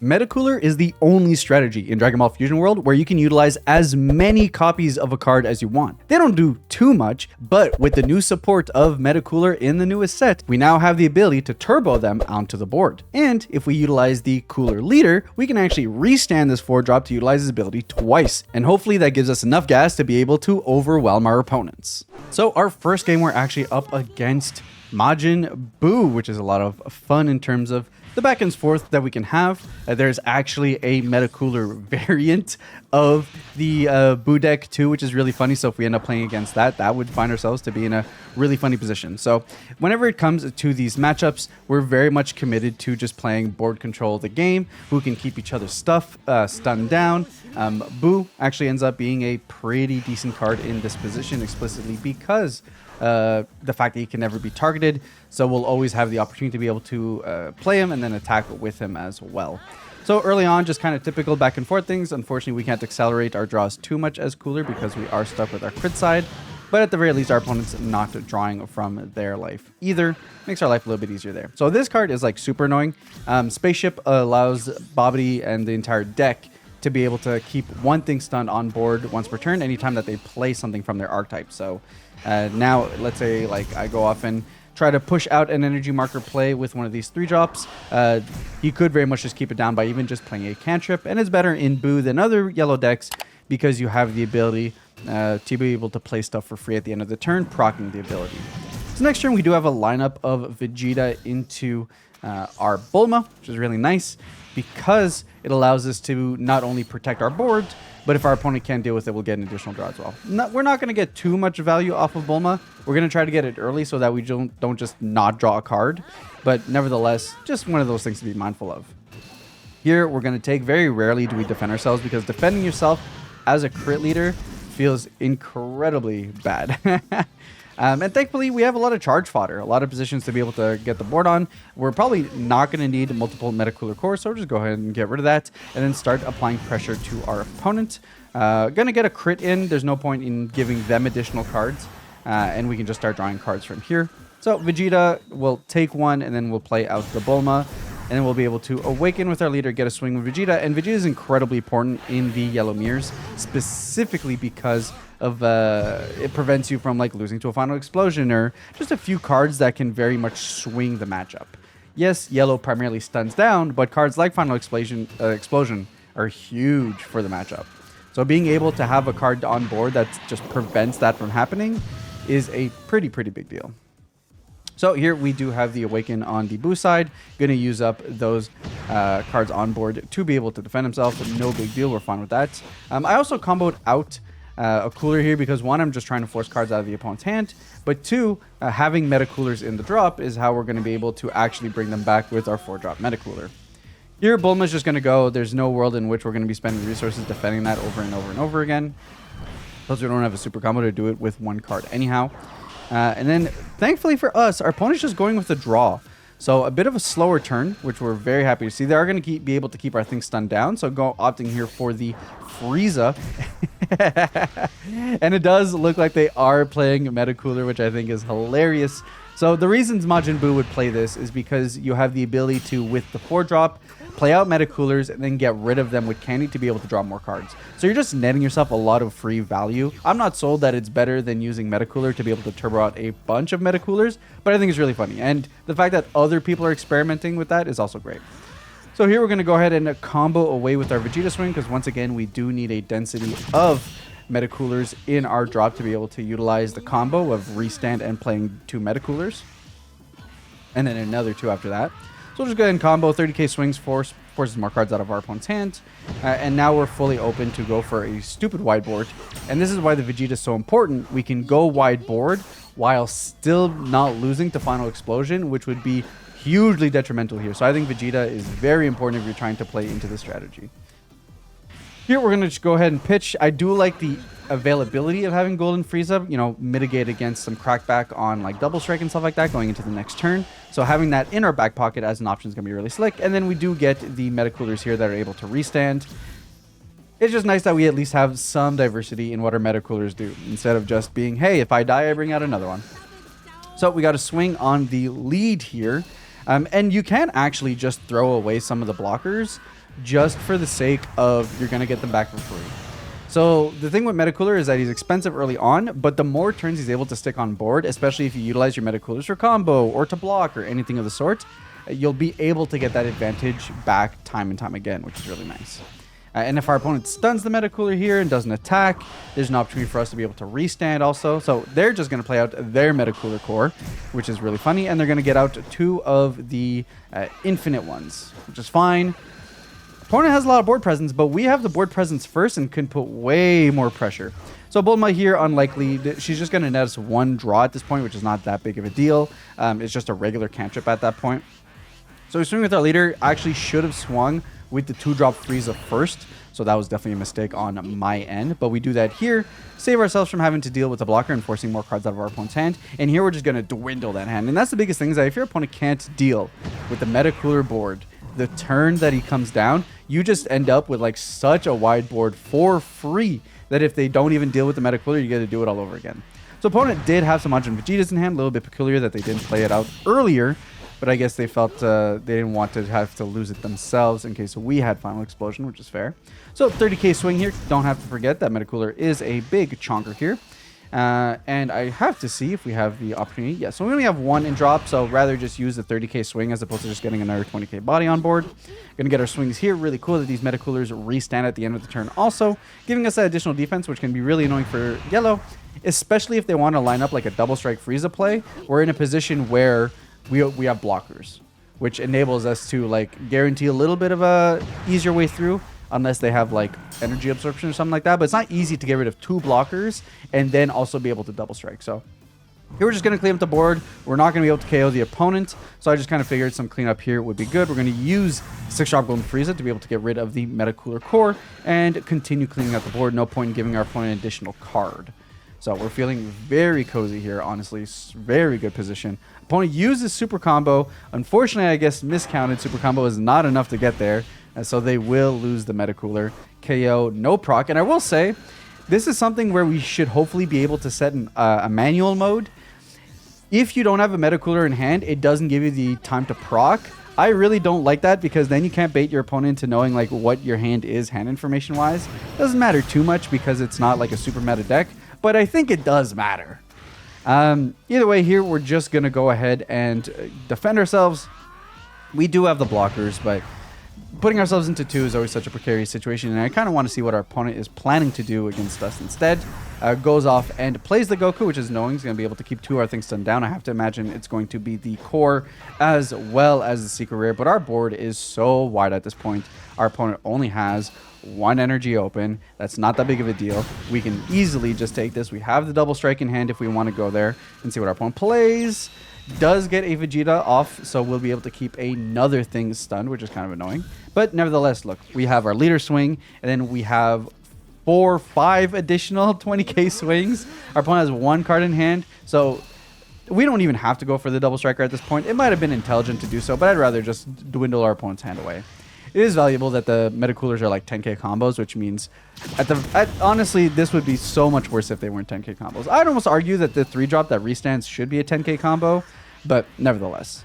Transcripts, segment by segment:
Metacooler is the only strategy in Dragon Ball Fusion World where you can utilize as many copies of a card as you want. They don't do too much, but with the new support of Metacooler in the newest set, we now have the ability to turbo them onto the board. And if we utilize the Cooler Leader, we can actually restand this 4-drop to utilize his ability twice. And hopefully that gives us enough gas to be able to overwhelm our opponents. So our first game, we're actually up against Majin Buu, which is a lot of fun in terms of the back and forth that we can have. There's actually a Metacooler variant of the Buu deck too, which is really funny. So if we end up playing against that, that would find ourselves to be in a really funny position. So whenever it comes to these matchups, we're very much committed to just playing board control of the game, who can keep each other's stuff stunned down. Buu actually ends up being a pretty decent card in this position explicitly because the fact that he can never be targeted, so we'll always have the opportunity to be able to play him and then attack with him as well. So early on, just kind of typical back and forth things. Unfortunately, we can't accelerate our draws too much as Cooler because we are stuck with our crit side, but at the very least, our opponent's not drawing from their life either. Makes our life a little bit easier there. So this card is like super annoying. Spaceship allows Bobbity and the entire deck to be able to keep one thing stunned on board once per turn anytime that they play something from their archetype. So now, let's say like I go off and try to push out an energy marker play with one of these 3-drops. You could very much just keep it down by even just playing a cantrip, and it's better in Buu than other yellow decks because you have the ability to be able to play stuff for free at the end of the turn, proccing the ability. So next turn, we do have a lineup of Vegeta into our Bulma, which is really nice because it allows us to not only protect our board, but if our opponent can't deal with it, we'll get an additional draw as well. We're not going to get too much value off of Bulma. We're going to try to get it early so that we don't just not draw a card. But nevertheless, just one of those things to be mindful of. Here, we're going to take, very rarely do we defend ourselves because defending yourself as a crit leader feels incredibly bad. And thankfully, we have a lot of charge fodder, a lot of positions to be able to get the board on. We're probably not going to need multiple Metacooler cores, so just go ahead and get rid of that and then start applying pressure to our opponent. Going to get a crit in. There's no point in giving them additional cards, and we can just start drawing cards from here. So Vegeta will take one, and then we'll play out the Bulma, and then we'll be able to awaken with our leader, get a swing with Vegeta. And Vegeta is incredibly important in the yellow mirrors, specifically because of it prevents you from like losing to a final explosion or just a few cards that can very much swing the matchup. Yes, yellow primarily stuns down, but cards like final explosion are huge for the matchup. So being able to have a card on board that just prevents that from happening is a pretty big deal. So here we do have the Awaken on the Buu side. Going to use up those cards on board to be able to defend himself. No big deal. We're fine with that. I also comboed out a Cooler here because, one, I'm just trying to force cards out of the opponent's hand. But two, having Metacoolers in the drop is how we're going to be able to actually bring them back with our 4-drop Metacooler. Here, Bulma's just going to go. There's no world in which we're going to be spending resources defending that over and over and over again. Plus, we don't have a super combo to do it with one card anyhow. And then, thankfully for us, our opponent's just going with a draw. So a bit of a slower turn, which we're very happy to see. They are going to be able to keep our things stunned down. So opting here for the Frieza. And it does look like they are playing Metacooler, which I think is hilarious. So the reasons Majin Buu would play this is because you have the ability to, with the 4-drop, play out Metacoolers and then get rid of them with Candy to be able to draw more cards. So you're just netting yourself a lot of free value. I'm not sold that it's better than using Metacooler to be able to turbo out a bunch of Metacoolers, but I think it's really funny. And the fact that other people are experimenting with that is also great. So here we're going to go ahead and combo away with our Vegeta swing because once again, we do need a density of Metacoolers in our drop to be able to utilize the combo of restand and playing 2 Metacoolers. And then another 2 after that. So we'll just go ahead and combo 30k swings, forces more cards out of our opponent's hand. And now we're fully open to go for a stupid wide board. And this is why the Vegeta is so important. We can go wide board while still not losing to final explosion, which would be hugely detrimental here. So I think Vegeta is very important if you're trying to play into this strategy. Here we're going to just go ahead and pitch. I do like the availability of having Golden Frieza, you know, mitigate against some crackback on like double strike and stuff like that going into the next turn. So having that in our back pocket as an option is going to be really slick. And then we do get the Metacoolers here that are able to restand. It's just nice that we at least have some diversity in what our Metacoolers do instead of just being, hey, if I die, I bring out another one. So we got a swing on the lead here. And you can actually just throw away some of the blockers just for the sake of you're going to get them back for free. So the thing with Metacooler is that he's expensive early on, but the more turns he's able to stick on board, especially if you utilize your Metacoolers for combo or to block or anything of the sort, you'll be able to get that advantage back time and time again, which is really nice. And if our opponent stuns the Metacooler here and doesn't attack, there's an opportunity for us to be able to restand also. So they're just going to play out their Metacooler core, which is really funny. And they're going to get out 2 of the infinite ones, which is fine. Opponent has a lot of board presence, but we have the board presence first and can put way more pressure. So Bulma here, unlikely. She's just going to net us 1 draw at this point, which is not that big of a deal. It's just a regular cantrip at that point. So we swing with our leader. I actually should have swung with the 2-drop Frieza first. So that was definitely a mistake on my end. But we do that here. Save ourselves from having to deal with the blocker and forcing more cards out of our opponent's hand. And here we're just going to dwindle that hand. And that's the biggest thing, is that if your opponent can't deal with the Metacooler board, the turn that he comes down, you just end up with like such a wide board for free that if they don't even deal with the Metacooler, you get to do it all over again. So opponent did have some Majin Vegetas in hand. A little bit peculiar that they didn't play it out earlier. But I guess they felt they didn't want to have to lose it themselves in case we had Final Explosion, which is fair. So 30k swing here. Don't have to forget that Metacooler is a big chonker here. And I have to see if we have the opportunity. Yeah, so we only have 1 in drop, so rather just use the 30k swing as opposed to just getting another 20k body on board. Gonna get our swings here. Really cool that these Metacoolers restand at the end of the turn also, giving us that additional defense, which can be really annoying for yellow, especially if they want to line up like a double strike Frieza play. We're in a position where we have blockers, which enables us to like guarantee a little bit of a easier way through, unless they have like energy absorption or something like that. But it's not easy to get rid of 2 blockers and then also be able to double strike. So here we're just going to clean up the board. We're not going to be able to KO the opponent. So I just kind of figured some cleanup here would be good. We're going to use 6-drop Golden Frieza to be able to get rid of the Metacooler core and continue cleaning up the board. No point in giving our opponent an additional card. So we're feeling very cozy here, honestly. Very good position. Opponent uses super combo. Unfortunately, I guess miscounted. Super combo is not enough to get there. And so they will lose the Metacooler. KO, no proc. And I will say, this is something where we should hopefully be able to set a manual mode. If you don't have a Metacooler in hand, it doesn't give you the time to proc. I really don't like that, because then you can't bait your opponent into knowing like what your hand is hand information wise. Doesn't matter too much because it's not like a super meta deck, but I think it does matter. Either way, here we're just going to go ahead and defend ourselves. We do have the blockers, but putting ourselves into 2 is always such a precarious situation, and I kind of want to see what our opponent is planning to do against us instead. Goes off and plays the Goku, which is knowing he's going to be able to keep 2 of our things stunned down. I have to imagine it's going to be the core as well as the secret rare, but our board is so wide at this point. Our opponent only has 1 energy open. That's not that big of a deal. We can easily just take this. We have the double strike in hand if we want to go there and see what our opponent plays. Does get a Vegeta off, so we'll be able to keep another thing stunned, which is kind of annoying. But nevertheless, look, we have our leader swing, and then we have 4, 5 additional 20k swings. Our opponent has 1 card in hand, so we don't even have to go for the double striker at this point. It might have been intelligent to do so, but I'd rather just dwindle our opponent's hand away. It is valuable that the Metacoolers are like 10k combos, which means honestly, this would be so much worse if they weren't 10k combos. I'd almost argue that the 3-drop that restands should be a 10k combo, but nevertheless.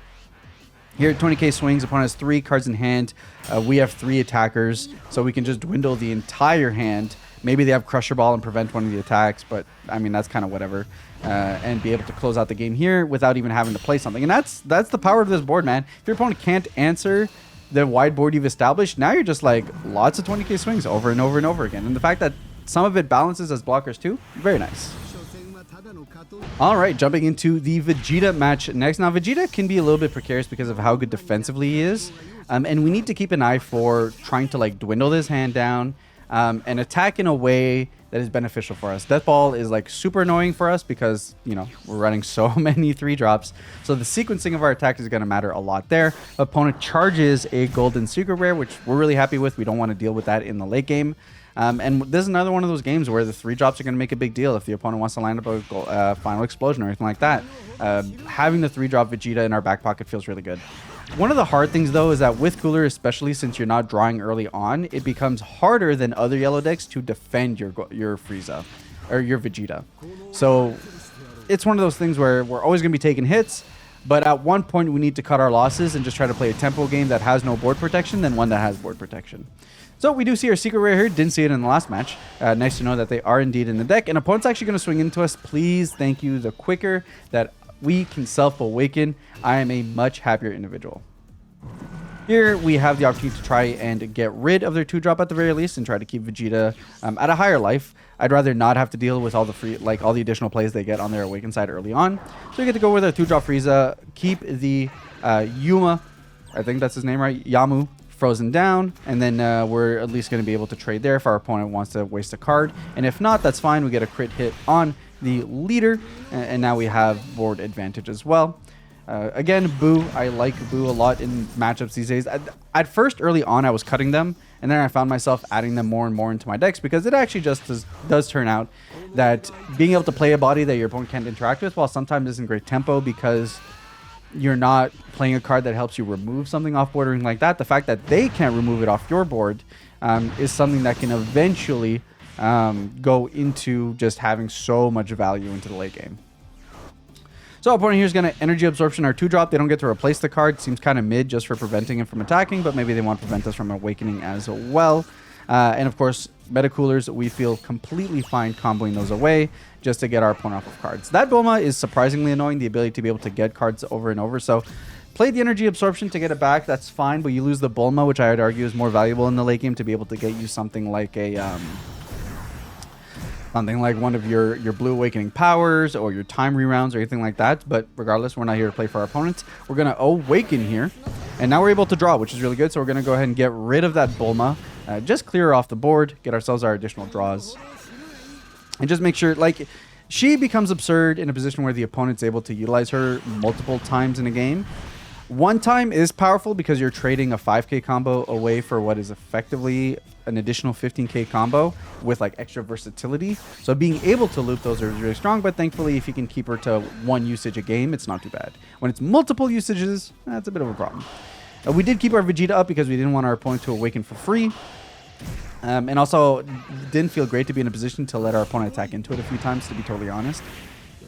Here, 20k swings. Opponent has 3 cards in hand. We have 3 attackers, so we can just dwindle the entire hand. Maybe they have Crusher Ball and prevent one of the attacks, but I mean, that's kind of whatever. And be able to close out the game here without even having to play something. And that's the power of this board, man. If your opponent can't answer the wide board you've established, now you're just like lots of 20k swings over and over and over again. And the fact that some of it balances as blockers too, very nice. All right, jumping into the Vegeta match next. Now, Vegeta can be a little bit precarious because of how good defensively he is. And we need to keep an eye for trying to like dwindle this hand down and attack in a way that is beneficial for us. Death Ball is like super annoying for us because, you know, we're running so many 3-drops. So the sequencing of our attack is going to matter a lot there. Opponent charges a golden secret rare, which we're really happy with. We don't want to deal with that in the late game. And this is another one of those games where the 3-drops are going to make a big deal if the opponent wants to line up a final explosion or anything like that. Having the 3-drop Vegeta in our back pocket feels really good. One of the hard things, though, is that with Cooler, especially since you're not drawing early on, it becomes harder than other yellow decks to defend your Frieza or your Vegeta. So it's one of those things where we're always going to be taking hits, But at one point, we need to cut our losses and just try to play a tempo game that has no board protection than one that has board protection. So we do see our secret rare here. Didn't see it in the last match. Nice to know that they are indeed in the deck. And opponent's actually going to swing into us. Please, thank you. The quicker that we can self-awaken, I am a much happier individual. Here we have the opportunity to try and get rid of their 2-drop at the very least and try to keep Vegeta at a higher life. I'd rather not have to deal with all the all the additional plays they get on their awakened side early on. So we get to go with a 2-drop Frieza, keep the Yuma, I think that's his name, right? Yamu, frozen down, and then we're at least going to be able to trade there if our opponent wants to waste a card. And if not, that's fine. We get a crit hit on the leader, and now we have board advantage as well. Again, Buu, I like Buu a lot in matchups these days. At first, early on, I was cutting them, and then I found myself adding them more and more into my decks because it actually just does turn out that being able to play a body that your opponent can't interact with, while sometimes isn't great tempo because you're not playing a card that helps you remove something off board or anything like that, the fact that they can't remove it off your board is something that can eventually go into just having so much value into the late game. So opponent here is going to energy absorption our 2-drop. They don't get to replace the card. Seems kind of mid just for preventing him from attacking, but maybe they want to prevent us from awakening as well. And of course, meta coolers, we feel completely fine comboing those away just to get our opponent off of cards. That Bulma is surprisingly annoying, the ability to be able to get cards over and over. So play the energy absorption to get it back. That's fine, but you lose the Bulma, which I would argue is more valuable in the late game to be able to get you something like a... something like one of your blue awakening powers or your time rerounds or anything like that. But regardless, we're not here to play for our opponents. We're going to awaken here. And now we're able to draw, which is really good. So we're going to go ahead and get rid of that Bulma. Just clear her off the board. Get ourselves our additional draws. And just make sure, like, she becomes absurd in a position where the opponent's able to utilize her multiple times in a game. One time is powerful because you're trading a 5k combo away for what is effectively an additional 15k combo with like extra versatility. So being able to loop those is really strong, but thankfully if you can keep her to 1 usage a game, it's not too bad. When it's multiple usages, that's a bit of a problem. We did keep our Vegeta up because we didn't want our opponent to awaken for free. And also didn't feel great to be in a position to let our opponent attack into it a few times, to be totally honest.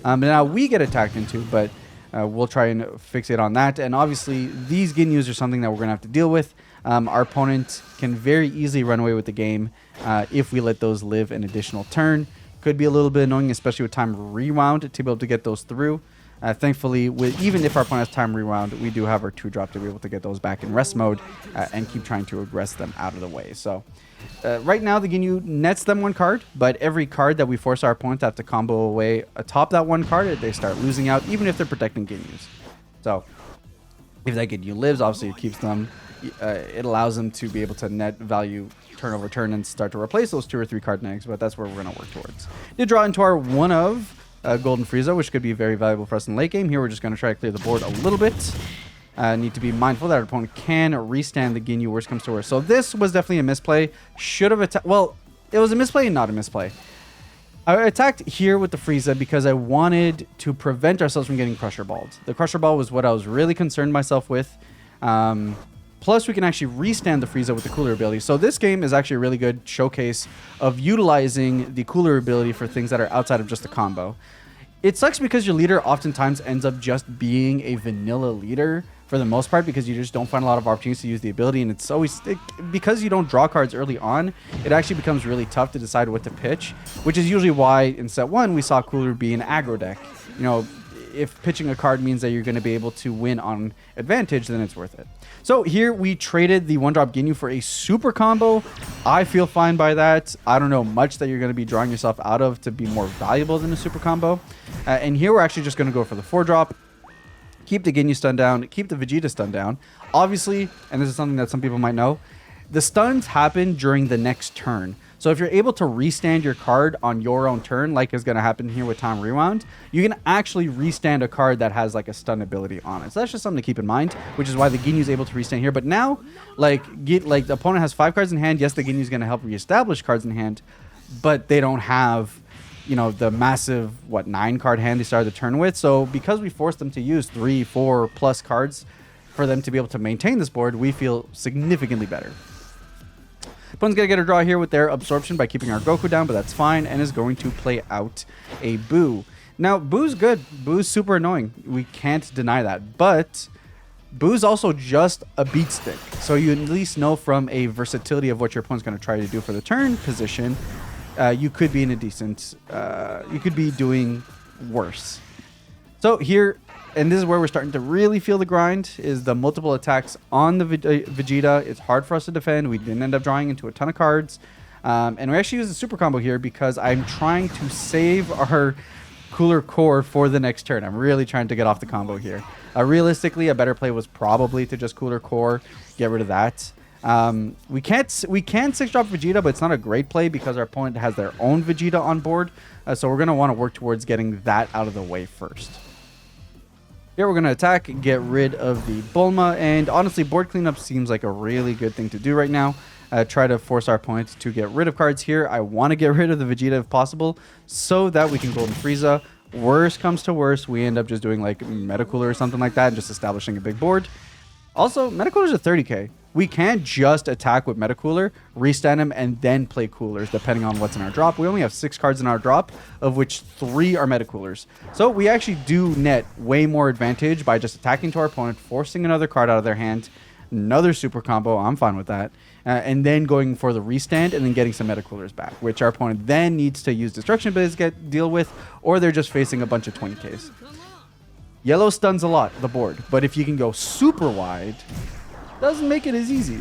Now we get attacked into, but we'll try and fixate on that. And obviously, these Ginyus are something that we're going to have to deal with. Our opponent can very easily run away with the game if we let those live an additional turn. Could be a little bit annoying, especially with time rewound, to be able to get those through. Thankfully, even if our opponent has time rewound, we do have our 2-drop to be able to get those back in rest mode and keep trying to aggress them out of the way. So right now, the Ginyu nets them 1 card, but every card that we force our opponent to have to combo away atop that 1 card, they start losing out, even if they're protecting Ginyus. So if that Ginyu lives, obviously it keeps them. It allows them to be able to net value turn over turn and start to replace those 2 or 3 card negs, but that's where we're going to work towards. Did draw into our 1 of Golden Frieza, which could be very valuable for us in late game. Here we're just going to try to clear the board a little bit. Need to be mindful that our opponent can restand the Ginyu worst comes to worst. So this was definitely a misplay. Should have attacked. Well, it was a misplay and not a misplay. I attacked here with the Frieza because I wanted to prevent ourselves from getting Crusher Balled. The Crusher Ball was what I was really concerned myself with. Plus, we can actually restand the Frieza with the Cooler ability. So this game is actually a really good showcase of utilizing the Cooler ability for things that are outside of just a combo. It sucks because your leader oftentimes ends up just being a vanilla leader for the most part because you just don't find a lot of opportunities to use the ability. And it's always, because you don't draw cards early on, it actually becomes really tough to decide what to pitch, which is usually why in set 1 we saw Cooler be an aggro deck. You know, if pitching a card means that you're going to be able to win on advantage, then it's worth it. So here we traded the 1-drop Ginyu for a super combo. I feel fine by that. I don't know much that you're going to be drawing yourself out of to be more valuable than a super combo. And here we're actually just going to go for the 4-drop. Keep the Ginyu stun down. Keep the Vegeta stun down. Obviously, and this is something that some people might know, the stuns happen during the next turn. So if you're able to restand your card on your own turn, like is going to happen here with Time Rewound, you can actually restand a card that has like a stun ability on it. So that's just something to keep in mind, which is why the Ginyu is able to restand here. But now, like the opponent has 5 cards in hand. Yes, the Ginyu is going to help reestablish cards in hand, but they don't have, you know, the massive, 9 card hand they started the turn with. So because we forced them to use 3, 4 plus cards for them to be able to maintain this board, we feel significantly better. Opponent's going to get a draw here with their absorption by keeping our Goku down, but that's fine, and is going to play out a Buu. Now, Boo's good. Boo's super annoying. We can't deny that. But Boo's also just a beat stick. So you at least know from a versatility of what your opponent's going to try to do for the turn position, you could be in a decent... you could be doing worse. So here, and this is where we're starting to really feel the grind, is the multiple attacks on the Vegeta. It's hard for us to defend. We didn't end up drawing into a ton of cards. And we actually use a super combo here because I'm trying to save our Cooler Core for the next turn. I'm really trying to get off the combo here. Realistically, a better play was probably to just Cooler Core, get rid of that. We can 6-drop Vegeta, but it's not a great play because our opponent has their own Vegeta on board. So we're going to want to work towards getting that out of the way first. Here we're going to attack, get rid of the Bulma, and honestly, board cleanup seems like a really good thing to do right now. Try to force our opponent to get rid of cards here. I want to get rid of the Vegeta if possible so that we can Golden Frieza. Worst comes to worst, we end up just doing like Metacooler or something like that and just establishing a big board. Also, Metacooler's a 30k. We can't just attack with Metacooler, restand him, and then play Coolers depending on what's in our drop. We only have 6 cards in our drop, of which 3 are Metacoolers. So we actually do net way more advantage by just attacking to our opponent, forcing another card out of their hand, another super combo, I'm fine with that, and then going for the restand and then getting some Metacoolers back, which our opponent then needs to use Destruction abilities to deal with, or they're just facing a bunch of 20ks. Yellow stuns a lot, the board, but if you can go super wide, doesn't make it as easy.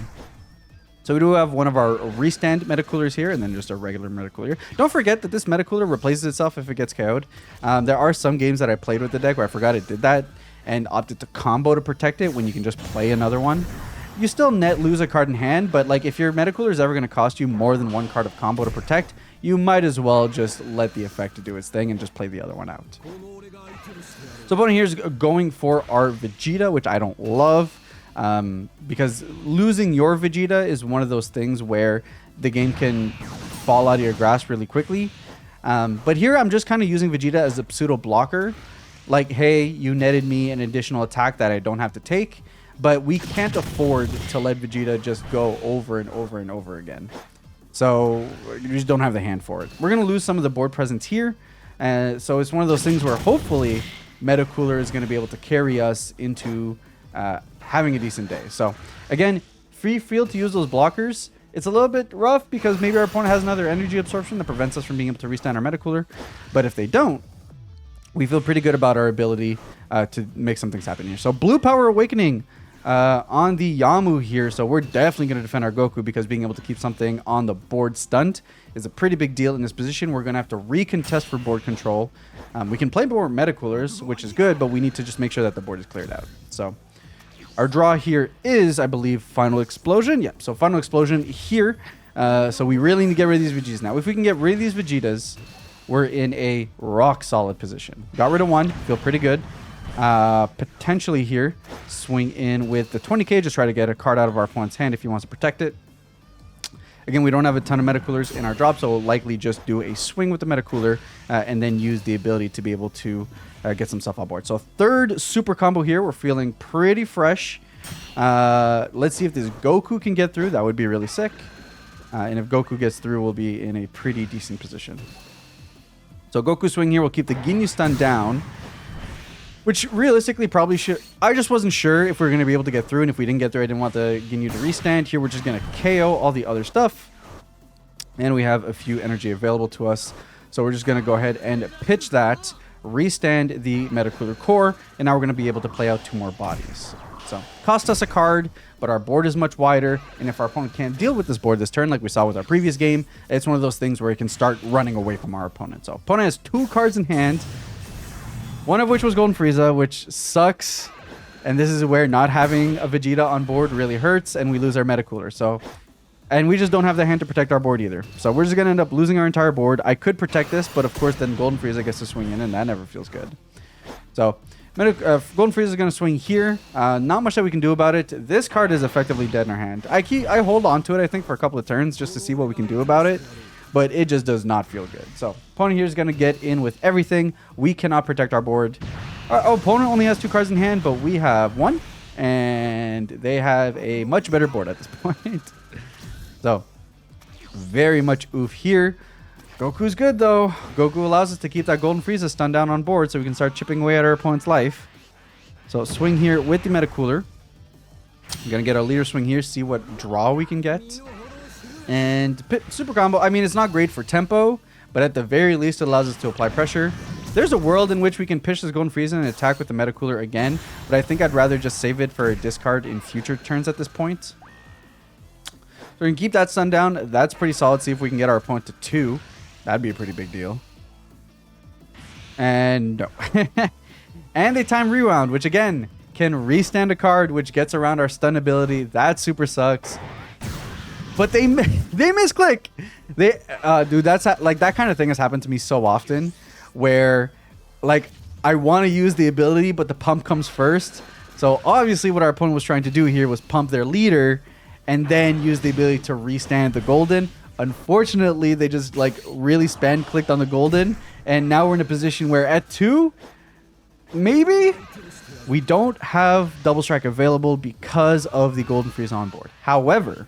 So we do have one of our restand Metacoolers here, and then just a regular Metacooler. Don't forget that this Metacooler replaces itself if it gets KO'd. There are some games that I played with the deck where I forgot it did that, and opted to combo to protect it when you can just play another one. You still net lose a card in hand, but like if your Metacooler is ever going to cost you more than 1 card of combo to protect, you might as well just let the effect do its thing and just play the other one out. So opponent here is going for our Vegeta, which I don't love, because losing your Vegeta is one of those things where the game can fall out of your grasp really quickly. But here I'm just kind of using Vegeta as a pseudo blocker. Like, hey, you netted me an additional attack that I don't have to take, but we can't afford to let Vegeta just go over and over and over again. So you just don't have the hand for it. We're going to lose some of the board presence here. So it's one of those things where hopefully Metacooler is going to be able to carry us into having a decent day. So again, free field to use those blockers. It's a little bit rough because maybe our opponent has another energy absorption that prevents us from being able to restand our Metacooler. But if they don't, we feel pretty good about our ability to make some things happen here. So Blue Power Awakening on the Yamu here. So we're definitely going to defend our Goku because being able to keep something on the board stunned is a pretty big deal in this position. We're going to have to recontest for board control. We can play more Metacoolers, which is good, but we need to just make sure that the board is cleared out. So our draw here is, I believe, Final Explosion. Yep, so Final Explosion here. So we really need to get rid of these Vegetas now. If we can get rid of these Vegetas, we're in a rock solid position. Got rid of one, feel pretty good. Potentially here, swing in with the 20k, just try to get a card out of our opponent's hand if he wants to protect it. Again, we don't have a ton of Metacoolers in our drop, so we'll likely just do a swing with the Metacooler and then use the ability to be able to get some stuff on board. So third super combo here, we're feeling pretty fresh. Let's see if this Goku can get through. That would be really sick. And if Goku gets through, we'll be in a pretty decent position. So Goku swing here will keep the Ginyu stun down, which realistically probably should... I just wasn't sure if we were going to be able to get through, and if we didn't get through, I didn't want the Ginyu to restand. Here we're just going to KO all the other stuff, and we have a few energy available to us. So we're just going to go ahead and pitch that, restand the Metacooler Core, and now we're going to be able to play out 2 more bodies. So cost us a card, but our board is much wider, and if our opponent can't deal with this board this turn, like we saw with our previous game, it's one of those things where it can start running away from our opponent. So opponent has 2 cards in hand, one of which was Golden Frieza, which sucks, and this is where not having a Vegeta on board really hurts, and we lose our Metacooler. So, and we just don't have the hand to protect our board either. So we're just going to end up losing our entire board. I could protect this, but of course then Golden Frieza gets to swing in, and that never feels good. So Golden Frieza is going to swing here. Not much that we can do about it. This card is effectively dead in our hand. I hold on to it, I think, for a couple of turns just to see what we can do about it, but it just does not feel good. So opponent here is going to get in with everything. We cannot protect our board. Our opponent only has 2 cards in hand, but we have 1, and they have a much better board at this point. So very much oof here. Goku's good though. Goku allows us to keep that Golden Frieza stun down on board so we can start chipping away at our opponent's life. So swing here with the Metacooler. We're going to get our leader swing here, see what draw we can get. And super combo, I mean, it's not great for tempo, but at the very least it allows us to apply pressure. There's a world in which we can pitch this Golden Frieza and attack with the Metacooler again, but I think I'd rather just save it for a discard in future turns at this point. So we can keep that stun down. That's pretty solid. See if we can get our opponent to 2. That'd be a pretty big deal. And no. And they time rewound, which again can restand a card, which gets around our stun ability. That super sucks. But they misclick. Dude, that's like that kind of thing has happened to me so often, where like I want to use the ability, but the pump comes first. So obviously, what our opponent was trying to do here was pump their leader, and then use the ability to restand the golden. Unfortunately, they just like really clicked on the golden, and now we're in a position where at 2, maybe we don't have double strike available because of the Golden Frieza on board. However,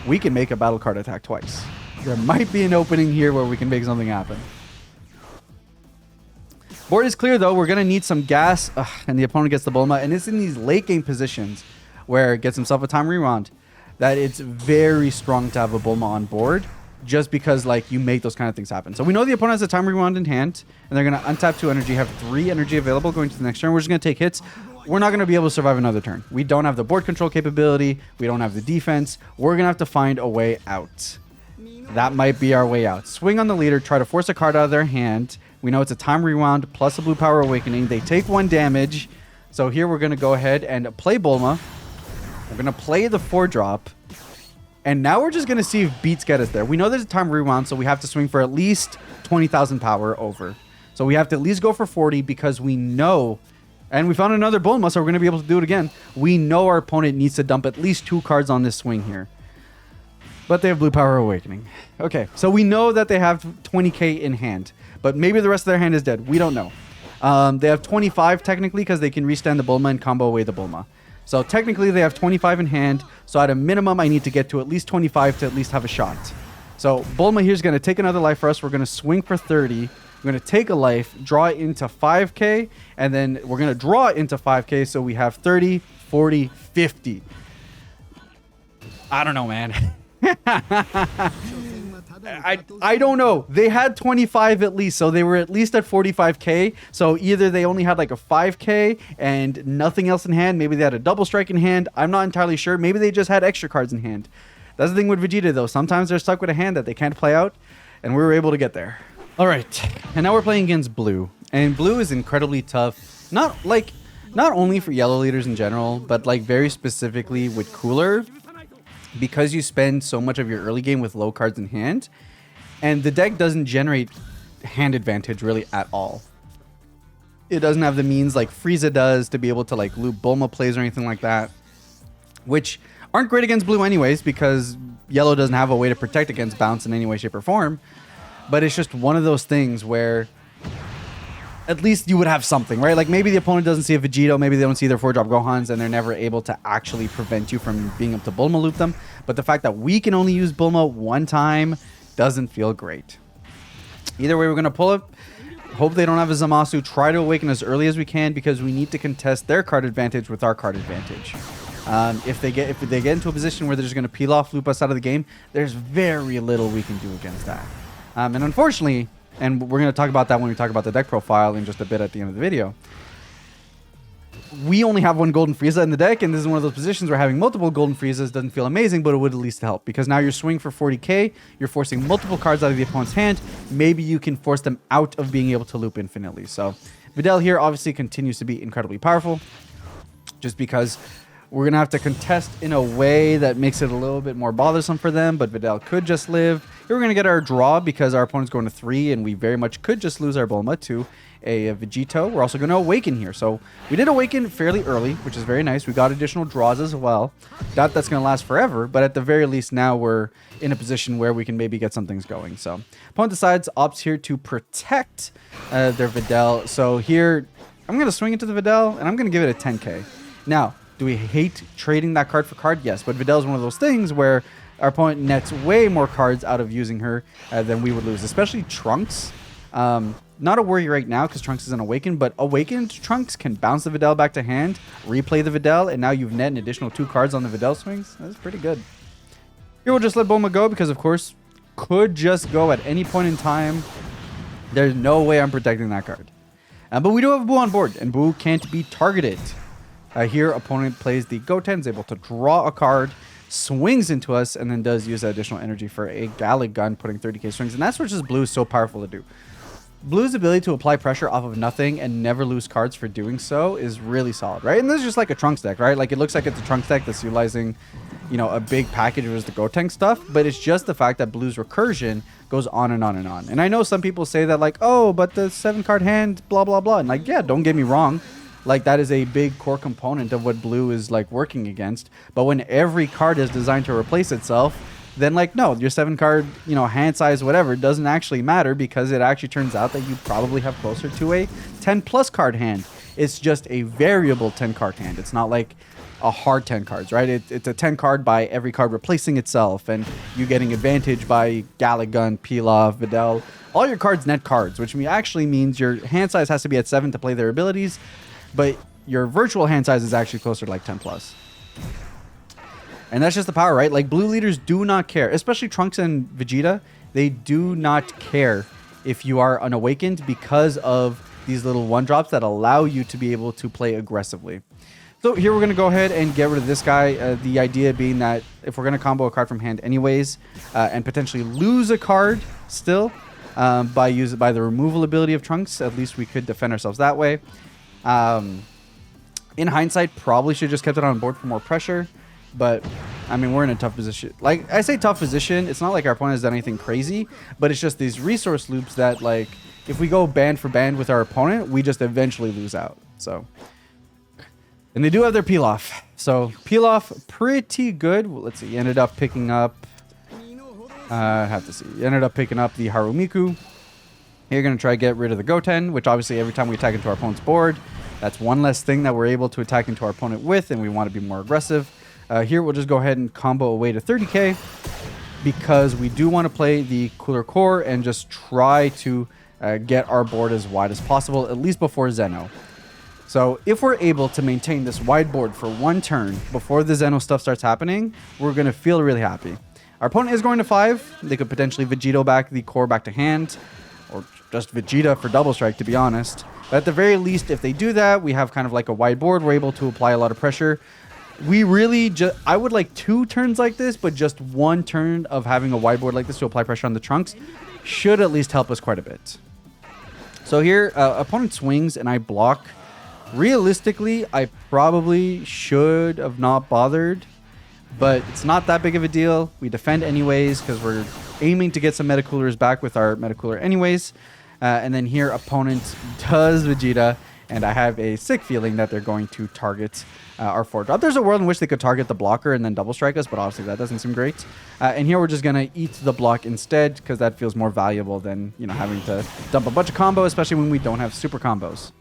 we can make a battle card attack twice. There might be an opening here where we can make something happen. Board is clear though. We're going to need some gas. And the opponent gets the Bulma. And it's in these late game positions where it gets himself a time rewound that it's very strong to have a Bulma on board, just because like you make those kind of things happen. So we know the opponent has a time rewound in hand, and they're going to untap 2 energy, have 3 energy available going to the next turn. We're just going to take hits. We're not going to be able to survive another turn. We don't have the board control capability. We don't have the defense. We're going to have to find a way out. That might be our way out. Swing on the leader, try to force a card out of their hand. We know it's a time rewound plus a blue power awakening. They take 1 damage. So here we're going to go ahead and play Bulma. We're going to play the 4-drop. And now we're just going to see if beats get us there. We know there's a time rewound, so we have to swing for at least 20,000 power over. So we have to at least go for 40 because we know... And we found another Bulma, so we're going to be able to do it again. We know our opponent needs to dump at least 2 cards on this swing here. But they have Blue Power Awakening. Okay, so we know that they have 20k in hand. But maybe the rest of their hand is dead. We don't know. They have 25 technically because they can restand the Bulma and combo away the Bulma. So technically they have 25 in hand. So at a minimum, I need to get to at least 25 to at least have a shot. So Bulma here is going to take another life for us. We're going to swing for 30. We're going to take a life, draw it into 5k, and then we're going to draw it into 5k, so we have 30, 40, 50. I don't know, man. I don't know. They had 25 at least, so they were at least at 45k. So either they only had like a 5k and nothing else in hand. Maybe they had a double strike in hand. I'm not entirely sure. Maybe they just had extra cards in hand. That's the thing with Vegeta, though. Sometimes they're stuck with a hand that they can't play out, and we were able to get there. All right, and now we're playing against Blue, and Blue is incredibly tough. Not only for yellow leaders in general, but like very specifically with Cooler, because you spend so much of your early game with low cards in hand, and the deck doesn't generate hand advantage really at all. It doesn't have the means like Frieza does to be able to like loop Bulma plays or anything like that, which aren't great against Blue anyways, because yellow doesn't have a way to protect against bounce in any way, shape, or form. But it's just one of those things where at least you would have something, right? Like maybe the opponent doesn't see a Vegeta, maybe they don't see their 4-drop Gohans, and they're never able to actually prevent you from being able to Bulma loop them. But the fact that we can only use Bulma 1 time doesn't feel great. Either way, we're going to pull it. Hope they don't have a Zamasu. Try to awaken as early as we can because we need to contest their card advantage with our card advantage. If they get into a position where they're just going to peel off, loop us out of the game, there's very little we can do against that. And unfortunately, and we're going to talk about that when we talk about the deck profile in just a bit at the end of the video, we only have 1 Golden Frieza in the deck, and this is one of those positions where having multiple Golden Friezas doesn't feel amazing, but it would at least help, because now you're swinging for 40k, you're forcing multiple cards out of the opponent's hand, maybe you can force them out of being able to loop infinitely. So Videl here obviously continues to be incredibly powerful, just because we're going to have to contest in a way that makes it a little bit more bothersome for them, but Videl could just live. Here we're going to get our draw because our opponent's going to 3, and we very much could just lose our Bulma to a Vegito. We're also going to awaken here. So we did awaken fairly early, which is very nice. We got additional draws as well. Doubt that's going to last forever, but at the very least now we're in a position where we can maybe get some things going. So opponent opts here to protect their Videl. So here I'm going to swing into the Videl, and I'm going to give it a 10k. Now, do we hate trading that card for card? Yes, but Videl is one of those things where our opponent nets way more cards out of using her than we would lose, especially Trunks. Not a worry right now because Trunks isn't awakened, but awakened Trunks can bounce the Videl back to hand, replay the Videl, and now you've net an additional 2 cards on the Videl swings. That's pretty good. Here we'll just let Bulma go because, of course, could just go at any point in time. There's no way I'm protecting that card. But we do have Buu on board, and Buu can't be targeted. Here, opponent plays the Goten, is able to draw a card, swings into us, and then does use that additional energy for a Gallic Gun, putting 30k swings. And that's what just Blue is so powerful to do. Blue's ability to apply pressure off of nothing and never lose cards for doing so is really solid, right? And this is just like a Trunks deck, right? Like, it looks like it's a Trunks deck that's utilizing, you know, a big package of the Gotenks stuff, but it's just the fact that Blue's recursion goes on and on and on. And I know some people say that, like, oh, but the 7-card hand, blah, blah, blah. And like, yeah, don't get me wrong. Like, that is a big core component of what Blue is, like, working against. But when every card is designed to replace itself, then, like, no, your 7-card, you know, hand size, whatever, doesn't actually matter because it actually turns out that you probably have closer to a 10+ card hand. It's just a variable 10-card hand. It's not like a hard 10 cards, right? It's a 10 card by every card replacing itself and you getting advantage by Gallic Gun, Pilaf, Videl. All your cards net cards, which actually means your hand size has to be at 7 to play their abilities, but your virtual hand size is actually closer to like 10+. And that's just the power, right? Like, Blue leaders do not care, especially Trunks and Vegeta. They do not care if you are unawakened because of these little 1-drops that allow you to be able to play aggressively. So here we're going to go ahead and get rid of this guy. The idea being that if we're going to combo a card from hand anyways and potentially lose a card still by the removal ability of Trunks, at least we could defend ourselves that way. In hindsight, probably should have just kept it on board for more pressure. But, I mean, we're in a tough position. Like, I say tough position. It's not like our opponent has done anything crazy. But it's just these resource loops that, like, if we go band for band with our opponent, we just eventually lose out. So, and they do have their Pilaf. So, Pilaf, pretty good. Well, let's see. He ended up picking up... I have to see. He ended up picking up the Harumiku. You're going to try to get rid of the Goten, which obviously every time we attack into our opponent's board, that's one less thing that we're able to attack into our opponent with, and we want to be more aggressive. Here, we'll just go ahead and combo away to 30k because we do want to play the Cooler Core and just try to get our board as wide as possible, at least before Zeno. So if we're able to maintain this wide board for one turn before the Zeno stuff starts happening, we're going to feel really happy. Our opponent is going to 5. They could potentially Vegeta back the core back to hand, or just Vegeta for double strike, to be honest. But at the very least, if they do that, we have kind of like a wide board. We're able to apply a lot of pressure. We really just... I would like 2 turns like this, but just 1 turn of having a wide board like this to apply pressure on the Trunks should at least help us quite a bit. So here, opponent swings and I block. Realistically, I probably should have not bothered, but it's not that big of a deal. We defend anyways because we're aiming to get some Metacoolers back with our Metacooler anyways. And then here, opponent does Vegeta, and I have a sick feeling that they're going to target our 4-drop. There's a world in which they could target the blocker and then double strike us, but obviously that doesn't seem great. And here we're just going to eat the block instead because that feels more valuable than, you know, having to dump a bunch of combo, especially when we don't have super combos.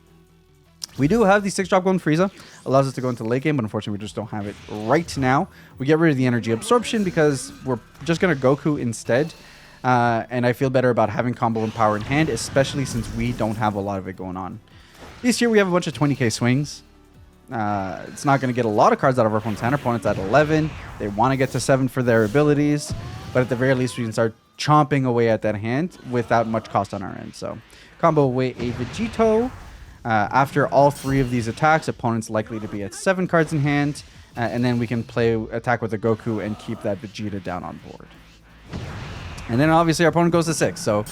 We do have the 6-drop Golden Frieza. Allows us to go into the late game, but unfortunately we just don't have it right now. We get rid of the energy absorption because we're just going to Goku instead. And I feel better about having combo and power in hand, especially since we don't have a lot of it going on. This year we have a bunch of 20k swings. It's not going to get a lot of cards out of our opponent's hand. Our opponent's at 11. They want to get to 7 for their abilities. But at the very least, we can start chomping away at that hand without much cost on our end. So, combo away a Vegito. After all 3 of these attacks, opponent's likely to be at 7 cards in hand. And then we can attack with the Goku and keep that Vegeta down on board. And then obviously our opponent goes to 6. So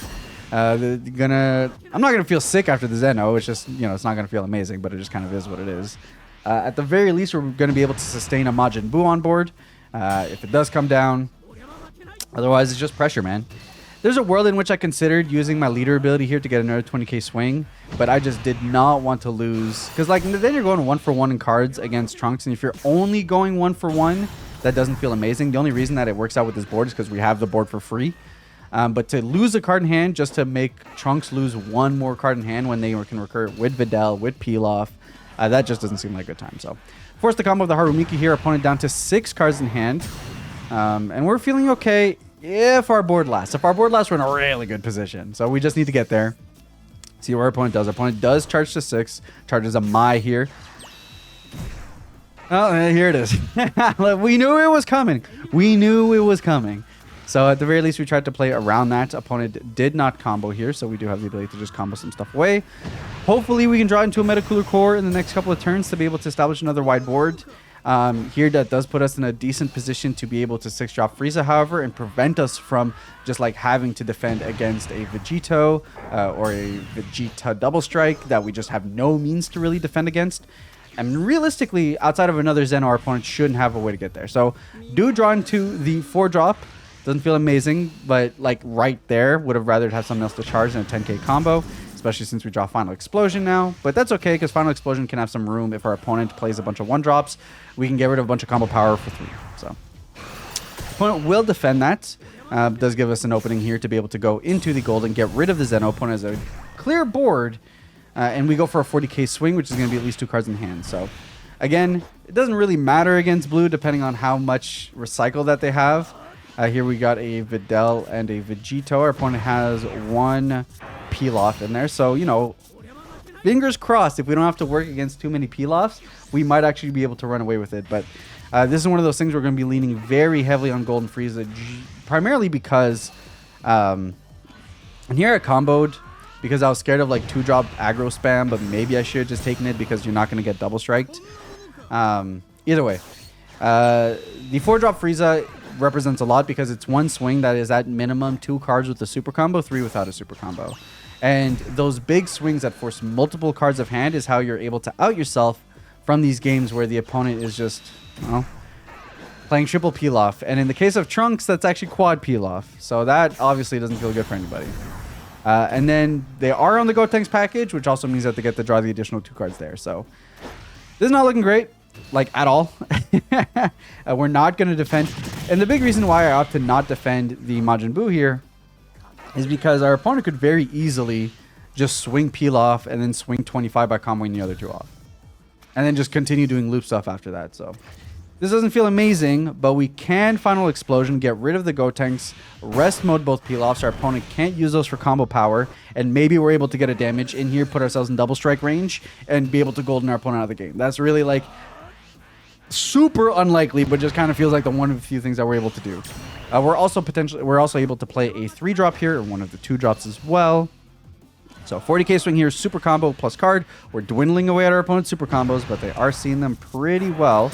I'm not gonna feel sick after the Zeno. It's just, you know, it's not gonna feel amazing, but it just kind of is what it is. At the very least, we're gonna be able to sustain a Majin Buu on board if it does come down. Otherwise, it's just pressure, man. There's a world in which I considered using my leader ability here to get another 20k swing, but I just did not want to lose. Because, like, then you're going 1-for-1 in cards against Trunks, and if you're only going 1-for-1, that doesn't feel amazing. The only reason that it works out with this board is because we have the board for free. But to lose a card in hand just to make Trunks lose 1 more card in hand when they can recur with Videl, with Pilaf, that just doesn't seem like a good time. So, force the combo of the Harumiki here. Opponent down to 6 cards in hand. And we're feeling okay if our board lasts. If our board lasts, we're in a really good position. So we just need to get there. See what our opponent does. Our opponent does charge to 6. Charges a Mai here. Oh, here it is. We knew it was coming. We knew it was coming. So at the very least, we tried to play around that. Opponent did not combo here, so we do have the ability to just combo some stuff away. Hopefully, we can draw into a Metacooler Core in the next couple of turns to be able to establish another wide board. Here, that does put us in a decent position to be able to 6-drop Frieza, however, and prevent us from just like having to defend against a Vegito or a Vegeta double strike that we just have no means to really defend against. And realistically, outside of another Zen, our opponent shouldn't have a way to get there. So, do draw into the 4-drop. Doesn't feel amazing, but like right there, would have rather have something else to charge than a 10k combo, especially since we draw Final Explosion now. But that's okay, because Final Explosion can have some room if our opponent plays a bunch of 1-drops. We can get rid of a bunch of combo power for 3. So, opponent will defend that. Does give us an opening here to be able to go into the gold and get rid of the Zeno. Opponent has a clear board. And we go for a 40k swing, which is going to be at least 2 cards in hand. So, again, it doesn't really matter against blue, depending on how much recycle that they have. Here we got a Videl and a Vegito. Our opponent has 1 Pilaf in there. So, you know, fingers crossed, if we don't have to work against too many Pilafs, we might actually be able to run away with it. But this is one of those things we're going to be leaning very heavily on Golden Frieza, primarily because, and here I comboed, because I was scared of like 2-drop aggro spam, but maybe I should have just taken it because you're not going to get double striked. Either way, the 4-drop Frieza represents a lot because it's 1 swing that is at minimum 2 cards with a super combo, 3 without a super combo. And those big swings that force multiple cards of hand is how you're able to out yourself from these games where the opponent is just, well, playing triple Pilaf. And in the case of Trunks, that's actually quad Pilaf. So that obviously doesn't feel good for anybody. And then they are on the Gotenks package, which also means that they get to draw the additional 2 cards there. So this is not looking great, like at all. We're not going to defend. And the big reason why I opt to not defend the Majin Buu here is because our opponent could very easily just swing peel off and then swing 25 by comboing the other 2 off. And then just continue doing loop stuff after that. So this doesn't feel amazing, but we can Final Explosion, get rid of the Gotenks, rest mode both peel-offs. Our opponent can't use those for combo power, and maybe we're able to get a damage in here, put ourselves in double strike range, and be able to golden our opponent out of the game. That's really like super unlikely, but just kind of feels like the one of the few things that we're able to do. We're also able to play a 3-drop here, or one of the 2-drops as well. So 40k swing here, super combo plus card. We're dwindling away at our opponent's super combos, but they are seeing them pretty well.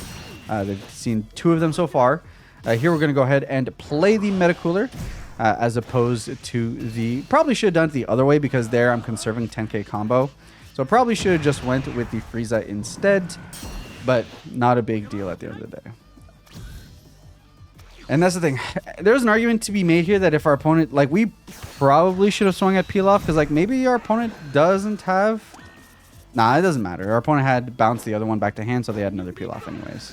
They've seen 2 of them so far. Here we're going to go ahead and play the Metacooler as opposed to the... Probably should have done it the other way because there I'm conserving 10k combo. So probably should have just went with the Frieza instead, but not a big deal at the end of the day. And that's the thing. There's an argument to be made here that if our opponent... Like, we probably should have swung at peel-off because, like, maybe our opponent doesn't have... Nah, it doesn't matter. Our opponent had bounced the other one back to hand, so they had another peel-off anyways.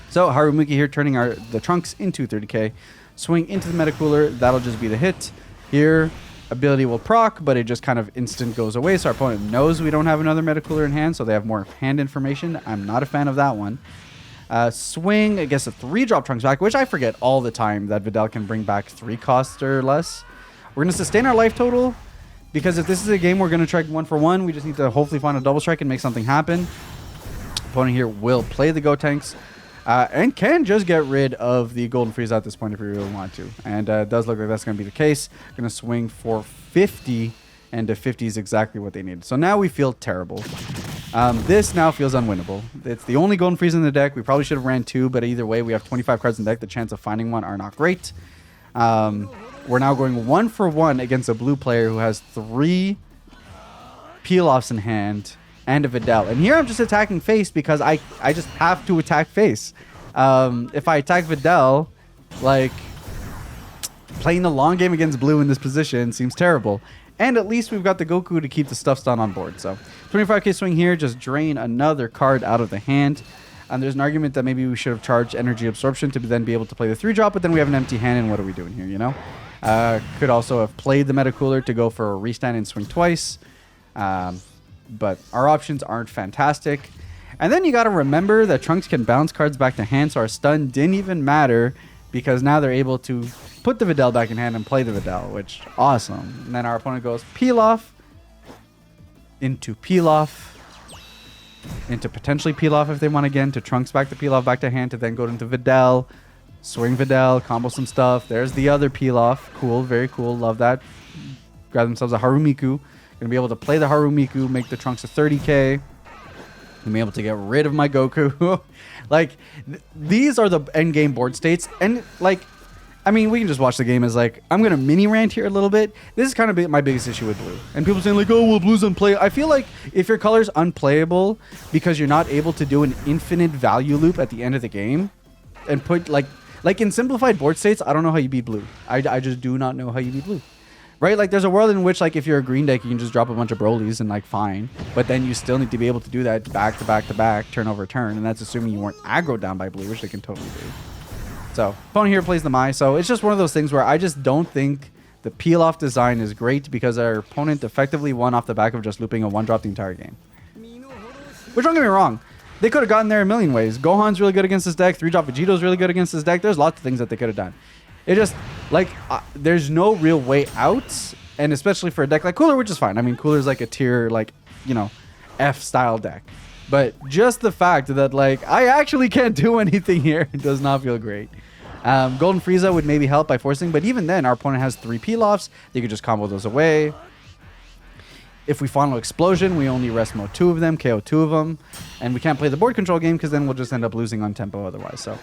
So Harumuki here turning the Trunks into 30k. Swing into the Metacooler. That'll just be the hit. Here, ability will proc, but it just kind of instant goes away. So our opponent knows we don't have another Metacooler in hand, so they have more hand information. I'm not a fan of that one. Swing, I guess a 3-drop Trunks back, which I forget all the time that Videl can bring back 3 costs or less. We're going to sustain our life total, because if this is a game we're going to try 1 for 1, we just need to hopefully find a double strike and make something happen. Opponent here will play the Gotenks. And can just get rid of the Golden Frieza at this point if we really want to. And it does look like that's going to be the case. Going to swing for 50, and a 50 is exactly what they need. So now we feel terrible. This now feels unwinnable. It's the only Golden Frieza in the deck. We probably should have ran 2, but either way, we have 25 cards in the deck. The chance of finding one are not great. We're now going 1 for 1 against a blue player who has 3 peel-offs in hand and a Videl. And here I'm just attacking face because I just have to attack face. If I attack Videl, like, playing the long game against blue in this position seems terrible. And at least we've got the Goku to keep the stuff stun on board. So 25k swing here, just drain another card out of the hand. And there's an argument that maybe we should have charged energy absorption to then be able to play the 3-drop, but then we have an empty hand, and what are we doing here, you know? Could also have played the Metacooler to go for a restand and swing twice. But our options aren't fantastic. And then you got to remember that Trunks can bounce cards back to hand, so our stun didn't even matter because now they're able to put the Videl back in hand and play the Videl, which awesome. And then our opponent goes Pilaf into Pilaf into potentially Pilaf if they want again, to Trunks back to Pilaf back to hand, to then go into Videl, swing Videl, combo some stuff. There's the other Pilaf. Cool, very cool. Love that. Grab themselves a Harumiku. Gonna be able to play the Harumiku, make the Trunks a 30k. And be able to get rid of my Goku. Like, these are the end game board states. And, like, I mean, we can just watch the game as, like, I'm going to mini rant here a little bit. This is kind of my biggest issue with Blue. And people saying, like, oh, well, Blue's unplayable. I feel like if your color's unplayable because you're not able to do an infinite value loop at the end of the game and put, like in simplified board states, I don't know how you beat Blue. I just do not know how you beat Blue. Right? Like, there's a world in which, like, if you're a green deck, you can just drop a bunch of Brolys and, like, fine. But then you still need to be able to do that back to back to back, turn over turn. And that's assuming you weren't aggroed down by Blue, which they can totally do. So, opponent here plays the Mai. So, it's just one of those things where I just don't think the peel-off design is great because our opponent effectively won off the back of just looping a one-drop the entire game. Which, don't get me wrong, they could have gotten there a million ways. Gohan's really good against this deck. 3-drop Vegeto's really good against this deck. There's lots of things that they could have done. It just, like, there's no real way out, and especially for a deck like Cooler, which is fine. I mean, Cooler's like a tier, like, you know, F-style deck. But just the fact that, like, I actually can't do anything here does not feel great. Golden Frieza would maybe help by forcing, but even then, our opponent has 3 peel-offs. They could just combo those away. If we Final Explosion, we only rest mode 2 of them, KO 2 of them, and we can't play the board control game because then we'll just end up losing on tempo otherwise, so...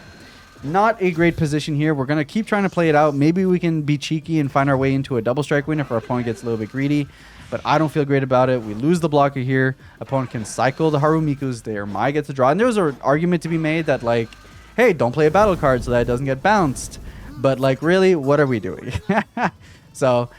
Not a great position here. We're going to keep trying to play it out. Maybe we can be cheeky and find our way into a double strike win if our opponent gets a little bit greedy. But I don't feel great about it. We lose the blocker here. Opponent can cycle the Harumikus there. Mai gets a draw. And there was an argument to be made that, like, hey, don't play a battle card so that it doesn't get bounced. But, like, really, what are we doing? So,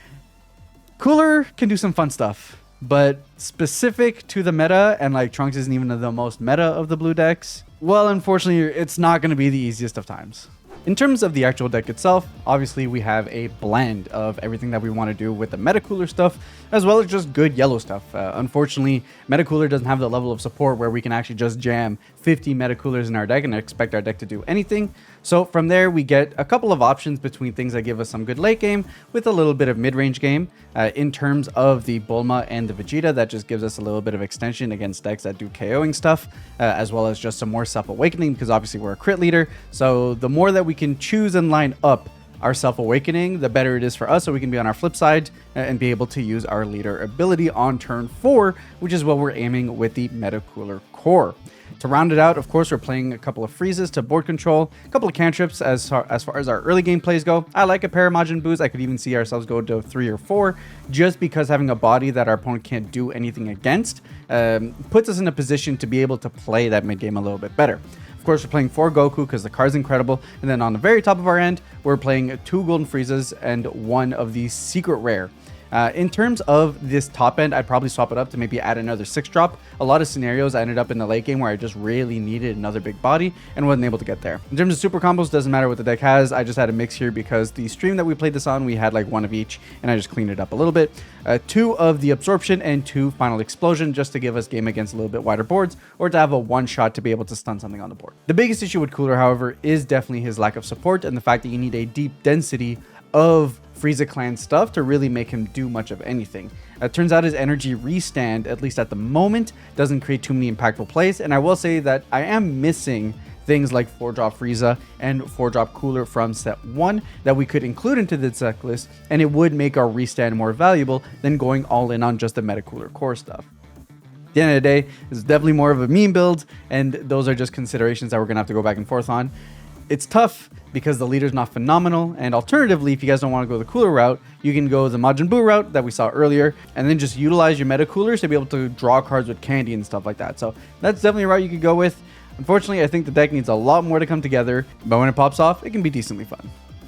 Cooler can do some fun stuff. But specific to the meta, and, like, Trunks isn't even the most meta of the blue decks, well, unfortunately, it's not going to be the easiest of times. In terms of the actual deck itself, obviously we have a blend of everything that we want to do with the Metacooler stuff, as well as just good yellow stuff. Unfortunately, Metacooler doesn't have the level of support where we can actually just jam 50 Metacoolers in our deck and expect our deck to do anything. So from there, we get a couple of options between things that give us some good late game with a little bit of mid-range game. In terms of the Bulma and the Vegeta, that just gives us a little bit of extension against decks that do KOing stuff, as well as just some more self-awakening, because obviously we're a crit leader. So the more that we can choose and line up our self-awakening, the better it is for us, so we can be on our flip side and be able to use our leader ability on turn 4, which is what we're aiming with the Metacooler core. To round it out, of course, we're playing a couple of freezes to board control, a couple of cantrips as far as our early game plays go. I like a pair of Majin Buus. I could even see ourselves go to 3 or 4, just because having a body that our opponent can't do anything against puts us in a position to be able to play that mid game a little bit better. Of course, we're playing 4 Goku because the card's incredible. And then on the very top of our end, we're playing 2 Golden Friezas and 1 of the Secret Rare. In terms of this top end, I'd probably swap it up to maybe add another 6-drop. A lot of scenarios I ended up in the late game where I just really needed another big body and wasn't able to get there. In terms of super combos, doesn't matter what the deck has. I just had a mix here because the stream that we played this on, we had like 1 of each, and I just cleaned it up a little bit. 2 of the Absorption and 2 Final Explosion, just to give us game against a little bit wider boards, or to have a one-shot to be able to stun something on the board. The biggest issue with Cooler, however, is definitely his lack of support and the fact that you need a deep density of Frieza Clan stuff to really make him do much of anything. It turns out his energy restand, at least at the moment, doesn't create too many impactful plays, and I will say that I am missing things like 4-drop Frieza and 4-drop Cooler from set 1 that we could include into the deck list, and it would make our restand more valuable than going all in on just the Metacooler core stuff. At the end of the day, it's definitely more of a meme build, and those are just considerations that we're going to have to go back and forth on. It's tough because the leader's not phenomenal, and alternatively, if you guys don't want to go the Cooler route, you can go the Majin Buu route that we saw earlier, and then just utilize your Metacoolers to be able to draw cards with candy and stuff like that. So that's definitely a route you could go with. Unfortunately, I think the deck needs a lot more to come together, but when it pops off, it can be decently fun.